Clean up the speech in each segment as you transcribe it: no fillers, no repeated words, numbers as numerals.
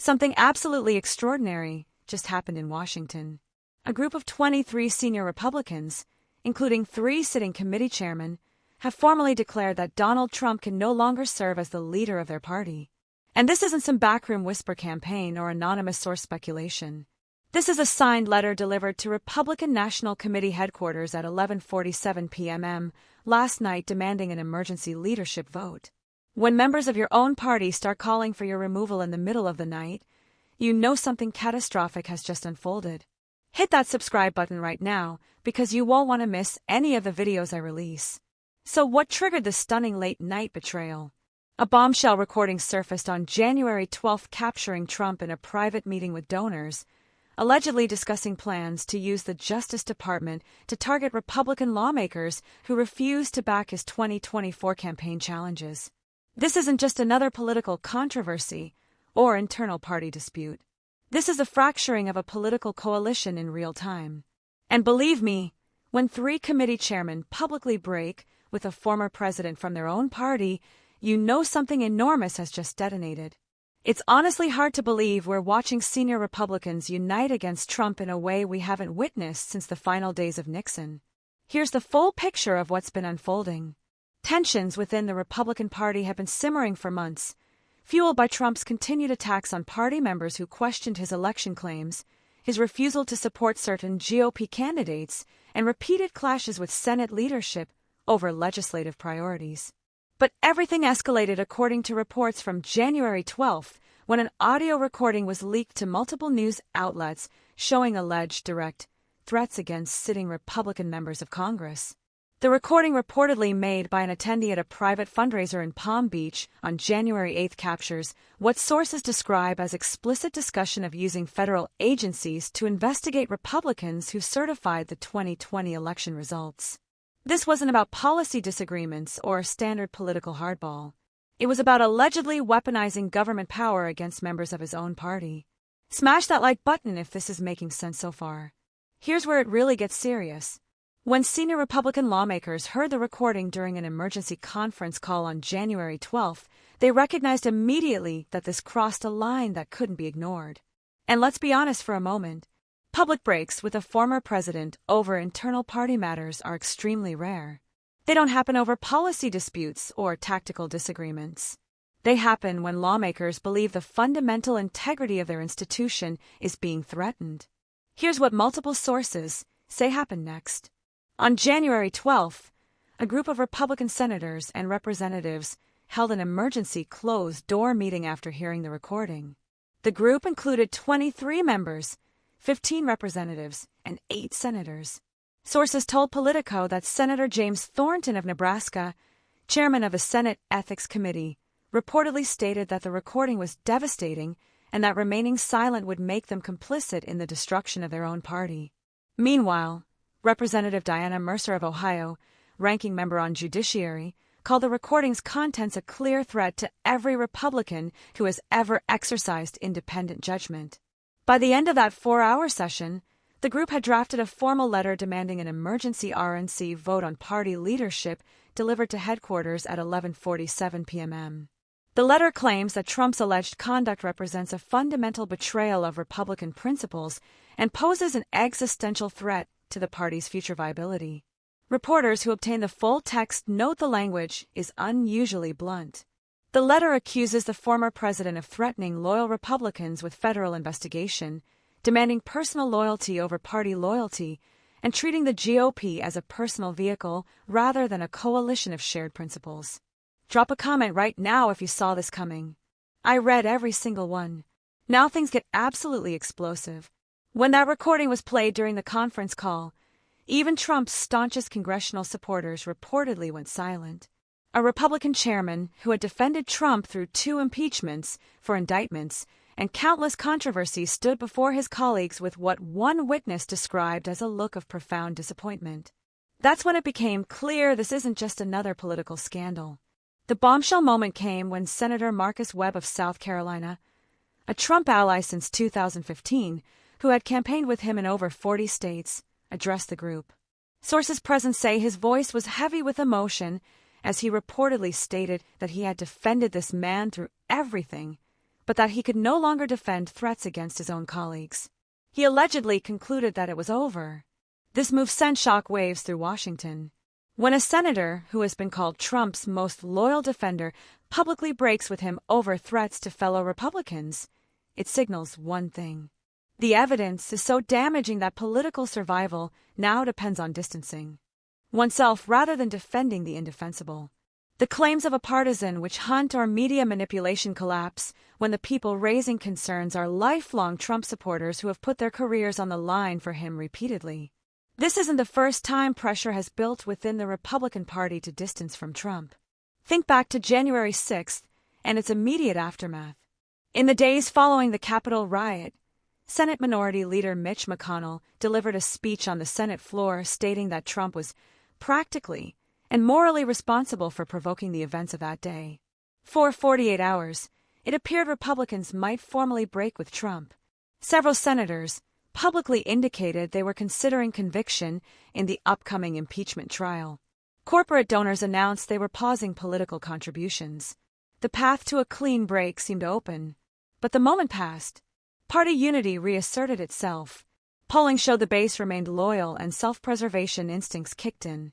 Something absolutely extraordinary just happened in Washington. A group of 23 senior Republicans, including 3 sitting committee chairmen, have formally declared that Donald Trump can no longer serve as the leader of their party. And this isn't some backroom whisper campaign or anonymous source speculation. This is a signed letter delivered to Republican National Committee headquarters at 11:47 p.m. last night demanding an emergency leadership vote. When members of your own party start calling for your removal in the middle of the night, you know something catastrophic has just unfolded. Hit that subscribe button right now because you won't want to miss any of the videos I release. So what triggered the stunning late-night betrayal? A bombshell recording surfaced on January 12th capturing Trump in a private meeting with donors, allegedly discussing plans to use the Justice Department to target Republican lawmakers who refused to back his 2024 campaign challenges. This isn't just another political controversy or internal party dispute. This is a fracturing of a political coalition in real time. And believe me, when 3 committee chairmen publicly break with a former president from their own party, you know something enormous has just detonated. It's honestly hard to believe we're watching senior Republicans unite against Trump in a way we haven't witnessed since the final days of Nixon. Here's the full picture of what's been unfolding. Tensions within the Republican Party have been simmering for months, fueled by Trump's continued attacks on party members who questioned his election claims, his refusal to support certain GOP candidates, and repeated clashes with Senate leadership over legislative priorities. But everything escalated according to reports from January 12th, when an audio recording was leaked to multiple news outlets showing alleged direct threats against sitting Republican members of Congress. The recording, reportedly made by an attendee at a private fundraiser in Palm Beach on January 8th, captures what sources describe as explicit discussion of using federal agencies to investigate Republicans who certified the 2020 election results. This wasn't about policy disagreements or standard political hardball. It was about allegedly weaponizing government power against members of his own party. Smash that like button if this is making sense so far. Here's where it really gets serious. When senior Republican lawmakers heard the recording during an emergency conference call on January 12th, they recognized immediately that this crossed a line that couldn't be ignored. And let's be honest for a moment. Public breaks with a former president over internal party matters are extremely rare. They don't happen over policy disputes or tactical disagreements. They happen when lawmakers believe the fundamental integrity of their institution is being threatened. Here's what multiple sources say happened next. On January 12th, a group of Republican senators and representatives held an emergency closed-door meeting after hearing the recording. The group included 23 members, 15 representatives, and 8 senators. Sources told Politico that Senator James Thornton of Nebraska, chairman of the Senate Ethics Committee, reportedly stated that the recording was devastating and that remaining silent would make them complicit in the destruction of their own party. Meanwhile, Representative Diana Mercer of Ohio, ranking member on Judiciary, called the recording's contents a clear threat to every Republican who has ever exercised independent judgment. By the end of that 4-hour session, the group had drafted a formal letter demanding an emergency RNC vote on party leadership delivered to headquarters at 11:47 p.m. The letter claims that Trump's alleged conduct represents a fundamental betrayal of Republican principles and poses an existential threat to the party's future viability. Reporters who obtained the full text note the language is unusually blunt. The letter accuses the former president of threatening loyal Republicans with federal investigation, demanding personal loyalty over party loyalty, and treating the GOP as a personal vehicle rather than a coalition of shared principles. Drop a comment right now if you saw this coming. I read every single one. Now things get absolutely explosive. When that recording was played during the conference call, even Trump's staunchest congressional supporters reportedly went silent. A Republican chairman who had defended Trump through 2 impeachments for indictments and countless controversies stood before his colleagues with what one witness described as a look of profound disappointment. That's when it became clear this isn't just another political scandal. The bombshell moment came when Senator Marcus Webb of South Carolina, a Trump ally since 2015, who had campaigned with him in over 40 states, addressed the group. Sources present say his voice was heavy with emotion as he reportedly stated that he had defended this man through everything, but that he could no longer defend threats against his own colleagues. He allegedly concluded that it was over. This move sent shock waves through Washington. When a senator, who has been called Trump's most loyal defender, publicly breaks with him over threats to fellow Republicans, it signals one thing. The evidence is so damaging that political survival now depends on distancing oneself rather than defending the indefensible. The claims of a partisan witch-hunt or media manipulation collapse when the people raising concerns are lifelong Trump supporters who have put their careers on the line for him repeatedly. This isn't the first time pressure has built within the Republican Party to distance from Trump. Think back to January 6th and its immediate aftermath. In the days following the Capitol riot, Senate Minority Leader Mitch McConnell delivered a speech on the Senate floor stating that Trump was practically and morally responsible for provoking the events of that day. For 48 hours, it appeared Republicans might formally break with Trump. Several senators publicly indicated they were considering conviction in the upcoming impeachment trial. Corporate donors announced they were pausing political contributions. The path to a clean break seemed open. But the moment passed. Party unity reasserted itself. Polling showed the base remained loyal and self-preservation instincts kicked in.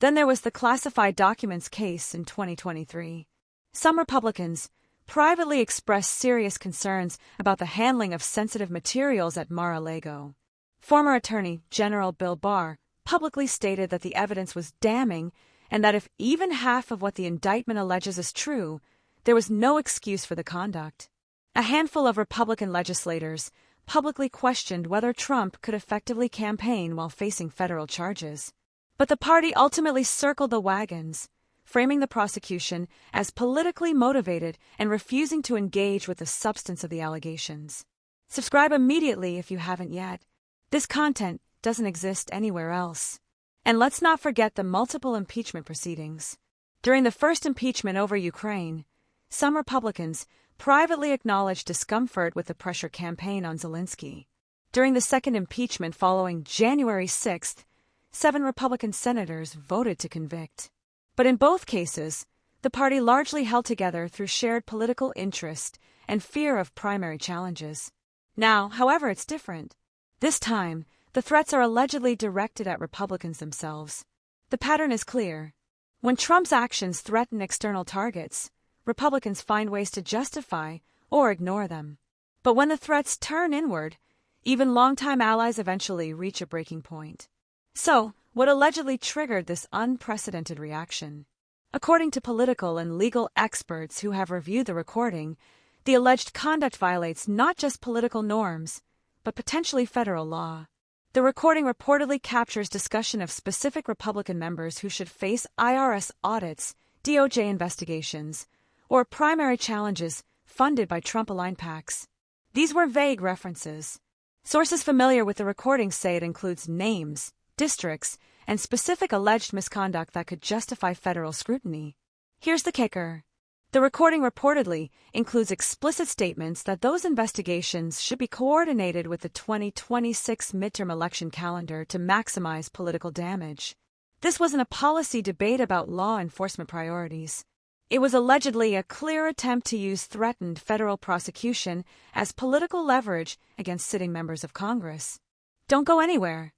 Then there was the classified documents case in 2023. Some Republicans privately expressed serious concerns about the handling of sensitive materials at Mar-a-Lago. Former Attorney General Bill Barr publicly stated that the evidence was damning and that if even half of what the indictment alleges is true, there was no excuse for the conduct. A handful of Republican legislators publicly questioned whether Trump could effectively campaign while facing federal charges. But the party ultimately circled the wagons, framing the prosecution as politically motivated and refusing to engage with the substance of the allegations. Subscribe immediately if you haven't yet. This content doesn't exist anywhere else. And let's not forget the multiple impeachment proceedings. During the first impeachment over Ukraine, some Republicans privately acknowledged discomfort with the pressure campaign on Zelensky. During the second impeachment following January 6th, 7 Republican senators voted to convict. But in both cases, the party largely held together through shared political interest and fear of primary challenges. Now, however, it's different. This time, the threats are allegedly directed at Republicans themselves. The pattern is clear. When Trump's actions threaten external targets, Republicans find ways to justify or ignore them. But when the threats turn inward, even longtime allies eventually reach a breaking point. So, what allegedly triggered this unprecedented reaction? According to political and legal experts who have reviewed the recording, the alleged conduct violates not just political norms, but potentially federal law. The recording reportedly captures discussion of specific Republican members who should face IRS audits, DOJ investigations, or primary challenges funded by Trump-aligned PACs. These were vague references. Sources familiar with the recording say it includes names, districts, and specific alleged misconduct that could justify federal scrutiny. Here's the kicker. The recording reportedly includes explicit statements that those investigations should be coordinated with the 2026 midterm election calendar to maximize political damage. This wasn't a policy debate about law enforcement priorities. It was allegedly a clear attempt to use threatened federal prosecution as political leverage against sitting members of Congress. Don't go anywhere.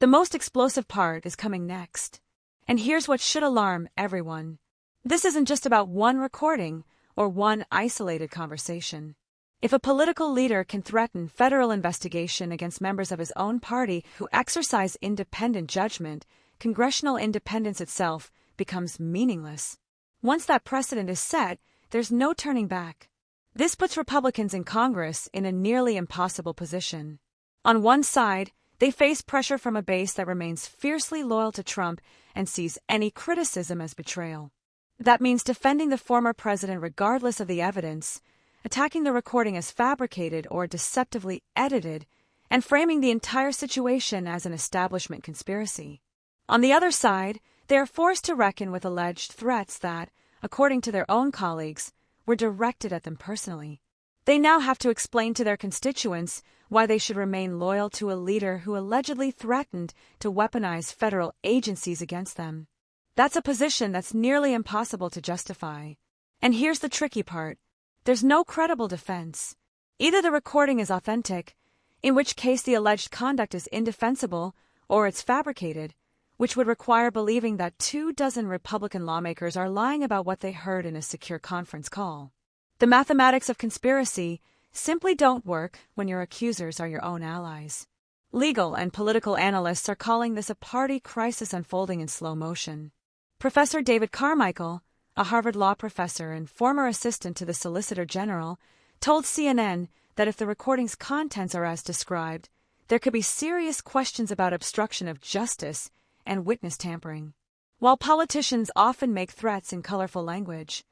The most explosive part is coming next. And here's what should alarm everyone. This isn't just about one recording or one isolated conversation. If a political leader can threaten federal investigation against members of his own party who exercise independent judgment, congressional independence itself becomes meaningless. Once that precedent is set, there's no turning back. This puts Republicans in Congress in a nearly impossible position. On one side, they face pressure from a base that remains fiercely loyal to Trump and sees any criticism as betrayal. That means defending the former president regardless of the evidence, attacking the recording as fabricated or deceptively edited, and framing the entire situation as an establishment conspiracy. On the other side, they are forced to reckon with alleged threats that, according to their own colleagues, were directed at them personally. They now have to explain to their constituents why they should remain loyal to a leader who allegedly threatened to weaponize federal agencies against them. That's a position that's nearly impossible to justify. And here's the tricky part. There's no credible defense. Either the recording is authentic, in which case the alleged conduct is indefensible, or it's fabricated, which would require believing that 24 Republican lawmakers are lying about what they heard in a secure conference call. The mathematics of conspiracy simply don't work when your accusers are your own allies. Legal and political analysts are calling this a party crisis unfolding in slow motion. Professor David Carmichael, a Harvard law professor and former assistant to the Solicitor General, told CNN that if the recording's contents are as described, there could be serious questions about obstruction of justice and witness tampering. While politicians often make threats in colorful language,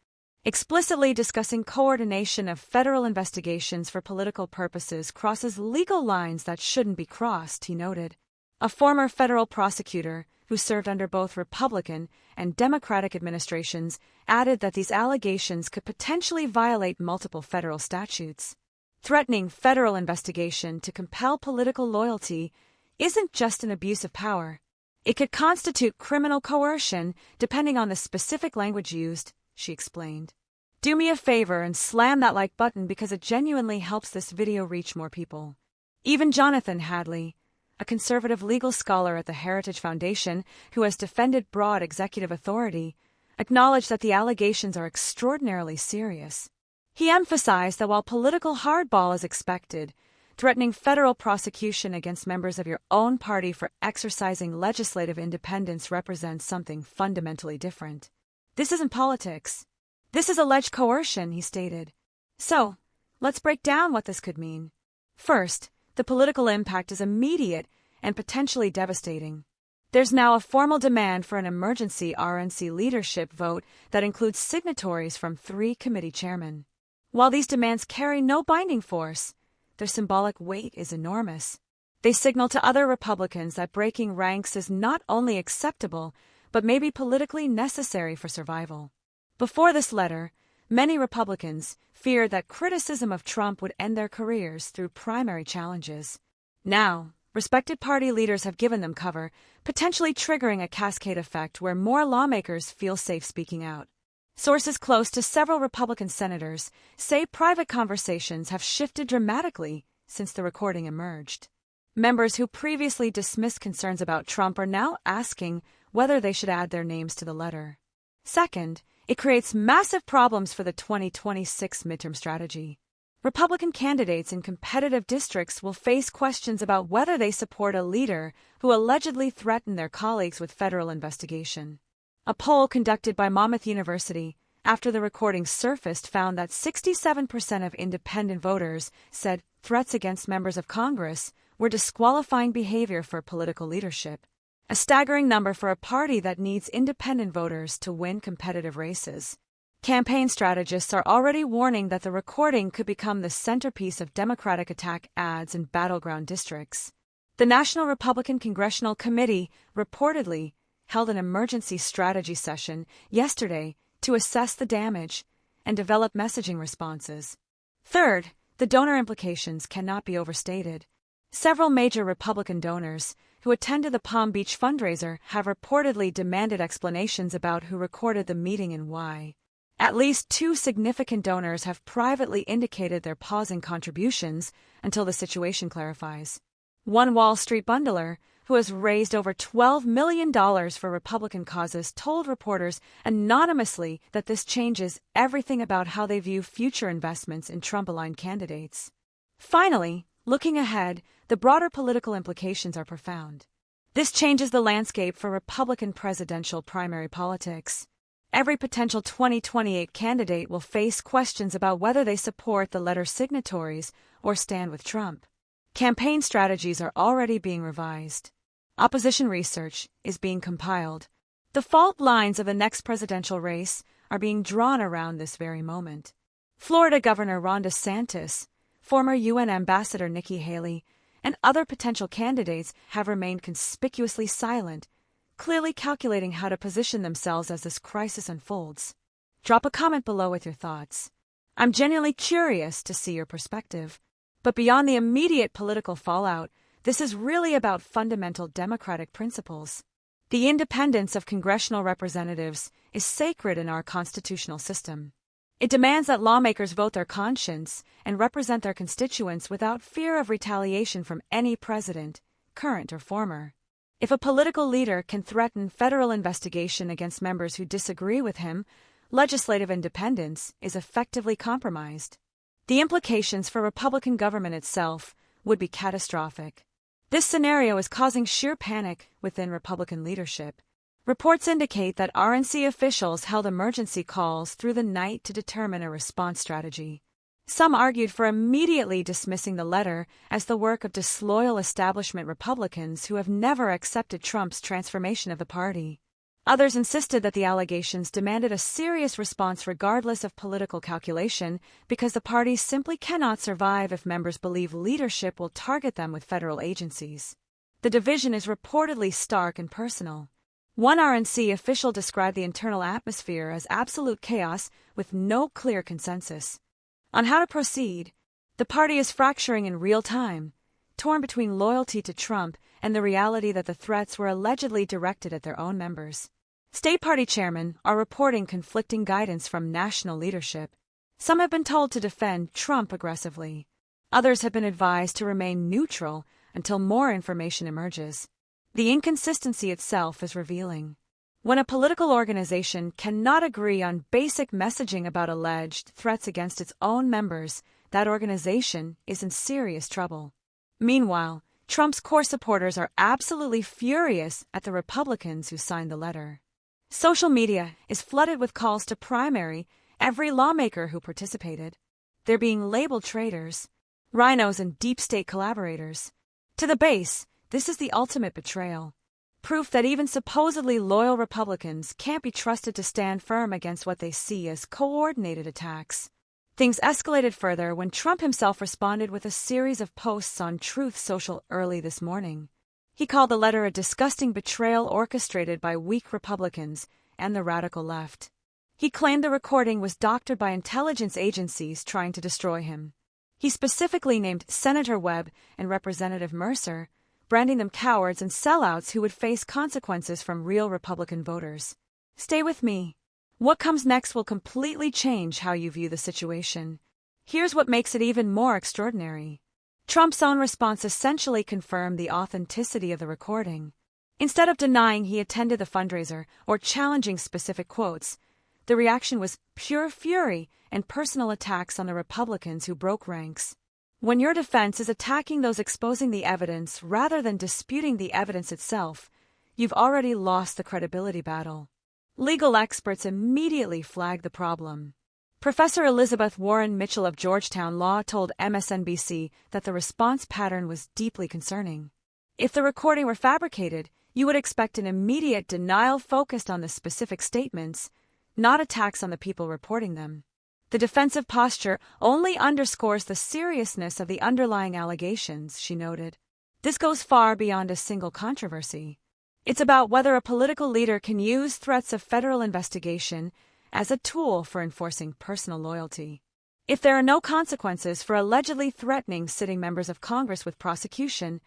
explicitly discussing coordination of federal investigations for political purposes crosses legal lines that shouldn't be crossed, he noted. A former federal prosecutor, who served under both Republican and Democratic administrations, added that these allegations could potentially violate multiple federal statutes. Threatening federal investigation to compel political loyalty isn't just an abuse of power. It could constitute criminal coercion depending on the specific language used, she explained. Do me a favor and slam that like button because it genuinely helps this video reach more people. Even Jonathan Hadley, a conservative legal scholar at the Heritage Foundation who has defended broad executive authority, acknowledged that the allegations are extraordinarily serious. He emphasized that while political hardball is expected, threatening federal prosecution against members of your own party for exercising legislative independence represents something fundamentally different. This isn't politics. This is alleged coercion, he stated. So, let's break down what this could mean. First, the political impact is immediate and potentially devastating. There's now a formal demand for an emergency RNC leadership vote that includes signatories from 3 committee chairmen. While these demands carry no binding force, their symbolic weight is enormous. They signal to other Republicans that breaking ranks is not only acceptable, but may be politically necessary for survival. Before this letter, many Republicans feared that criticism of Trump would end their careers through primary challenges. Now, respected party leaders have given them cover, potentially triggering a cascade effect where more lawmakers feel safe speaking out. Sources close to several Republican senators say private conversations have shifted dramatically since the recording emerged. Members who previously dismissed concerns about Trump are now asking whether they should add their names to the letter. Second, it creates massive problems for the 2026 midterm strategy. Republican candidates in competitive districts will face questions about whether they support a leader who allegedly threatened their colleagues with federal investigation. A poll conducted by Monmouth University after the recording surfaced found that 67% of independent voters said threats against members of Congress were disqualifying behavior for political leadership. A staggering number for a party that needs independent voters to win competitive races. Campaign strategists are already warning that the recording could become the centerpiece of Democratic attack ads in battleground districts. The National Republican Congressional Committee reportedly held an emergency strategy session yesterday to assess the damage and develop messaging responses. Third, the donor implications cannot be overstated. Several major Republican donors who attended the Palm Beach fundraiser have reportedly demanded explanations about who recorded the meeting and why. At least 2 significant donors have privately indicated they're pausing contributions until the situation clarifies. One Wall Street bundler, who has raised over $12 million for Republican causes, told reporters anonymously that this changes everything about how they view future investments in Trump-aligned candidates. Finally, looking ahead, the broader political implications are profound. This changes the landscape for Republican presidential primary politics. Every potential 2028 candidate will face questions about whether they support the letter's signatories or stand with Trump. Campaign strategies are already being revised. Opposition research is being compiled. The fault lines of the next presidential race are being drawn around this very moment. Florida Governor Ron DeSantis, former UN Ambassador Nikki Haley, and other potential candidates have remained conspicuously silent, clearly calculating how to position themselves as this crisis unfolds. Drop a comment below with your thoughts. I'm genuinely curious to see your perspective. But beyond the immediate political fallout, this is really about fundamental democratic principles. The independence of congressional representatives is sacred in our constitutional system. It demands that lawmakers vote their conscience and represent their constituents without fear of retaliation from any president, current or former. If a political leader can threaten federal investigation against members who disagree with him, legislative independence is effectively compromised. The implications for Republican government itself would be catastrophic. This scenario is causing sheer panic within Republican leadership. Reports indicate that RNC officials held emergency calls through the night to determine a response strategy. Some argued for immediately dismissing the letter as the work of disloyal establishment Republicans who have never accepted Trump's transformation of the party. Others insisted that the allegations demanded a serious response regardless of political calculation because the party simply cannot survive if members believe leadership will target them with federal agencies. The division is reportedly stark and personal. One RNC official described the internal atmosphere as absolute chaos with no clear consensus. On how to proceed, the party is fracturing in real time, torn between loyalty to Trump and the reality that the threats were allegedly directed at their own members. State party chairmen are reporting conflicting guidance from national leadership. Some have been told to defend Trump aggressively. Others have been advised to remain neutral until more information emerges. The inconsistency itself is revealing. When a political organization cannot agree on basic messaging about alleged threats against its own members, that organization is in serious trouble. Meanwhile, Trump's core supporters are absolutely furious at the Republicans who signed the letter. Social media is flooded with calls to primary every lawmaker who participated. They're being labeled traitors, rhinos and deep state collaborators. To the base, this is the ultimate betrayal. Proof that even supposedly loyal Republicans can't be trusted to stand firm against what they see as coordinated attacks. Things escalated further when Trump himself responded with a series of posts on Truth Social early this morning. He called the letter a disgusting betrayal orchestrated by weak Republicans and the radical left. He claimed the recording was doctored by intelligence agencies trying to destroy him. He specifically named Senator Webb and Representative Mercer, branding them cowards and sellouts who would face consequences from real Republican voters. Stay with me. What comes next will completely change how you view the situation. Here's what makes it even more extraordinary. Trump's own response essentially confirmed the authenticity of the recording. Instead of denying he attended the fundraiser or challenging specific quotes, the reaction was pure fury and personal attacks on the Republicans who broke ranks. When your defense is attacking those exposing the evidence rather than disputing the evidence itself, you've already lost the credibility battle. Legal experts immediately flagged the problem. Professor Elizabeth Warren Mitchell of Georgetown Law told MSNBC that the response pattern was deeply concerning. If the recording were fabricated, you would expect an immediate denial focused on the specific statements, not attacks on the people reporting them. The defensive posture only underscores the seriousness of the underlying allegations, she noted. This goes far beyond a single controversy. It's about whether a political leader can use threats of federal investigation as a tool for enforcing personal loyalty. If there are no consequences for allegedly threatening sitting members of Congress with prosecution,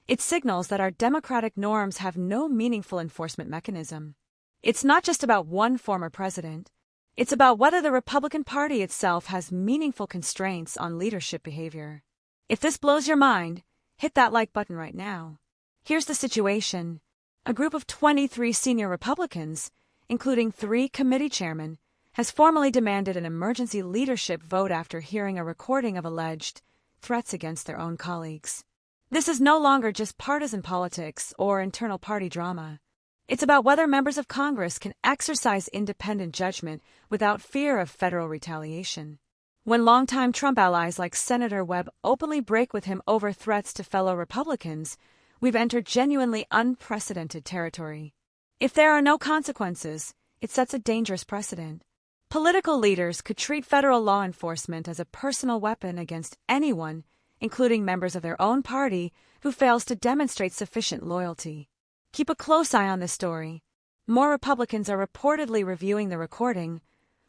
it signals that our democratic norms have no meaningful enforcement mechanism. It's not just about one former president. It's about whether the Republican Party itself has meaningful constraints on leadership behavior. If this blows your mind, hit that like button right now. Here's the situation. A group of 23 senior Republicans, including 3 committee chairmen, has formally demanded an emergency leadership vote after hearing a recording of alleged threats against their own colleagues. This is no longer just partisan politics or internal party drama. It's about whether members of Congress can exercise independent judgment without fear of federal retaliation. When longtime Trump allies like Senator Webb openly break with him over threats to fellow Republicans, we've entered genuinely unprecedented territory. If there are no consequences, it sets a dangerous precedent. Political leaders could treat federal law enforcement as a personal weapon against anyone, including members of their own party, who fails to demonstrate sufficient loyalty. Keep a close eye on this story. More Republicans are reportedly reviewing the recording,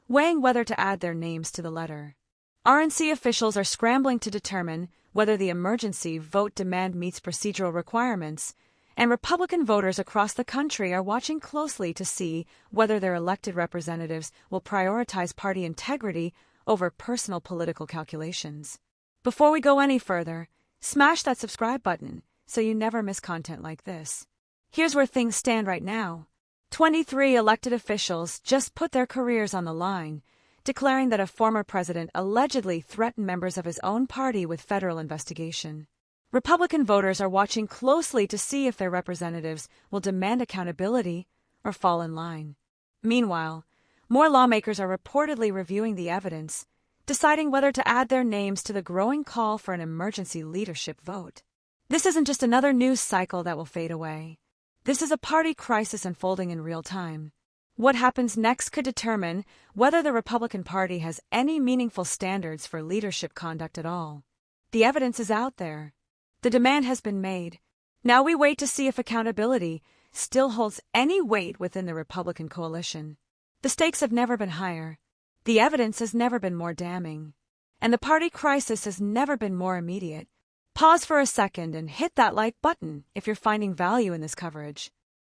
weighing whether to add their names to the letter. RNC officials are scrambling to determine whether the emergency vote demand meets procedural requirements and Republican voters across the country are watching closely to see whether their elected representatives will prioritize party integrity over personal political calculations. Before we go any further, smash that subscribe button so you never miss content like this. Here's where things stand right now. 23 elected officials just put their careers on the line, declaring that a former president allegedly threatened members of his own party with federal investigation. Republican voters are watching closely to see if their representatives will demand accountability or fall in line. Meanwhile, more lawmakers are reportedly reviewing the evidence, deciding whether to add their names to the growing call for an emergency leadership vote. This isn't just another news cycle that will fade away. This is a party crisis unfolding in real time. What happens next could determine whether the Republican Party has any meaningful standards for leadership conduct at all. The evidence is out there. The demand has been made. Now we wait to see if accountability still holds any weight within the Republican coalition. The stakes have never been higher. The evidence has never been more damning. And the party crisis has never been more immediate. Pause for a second and hit that like button if you're finding value in this coverage.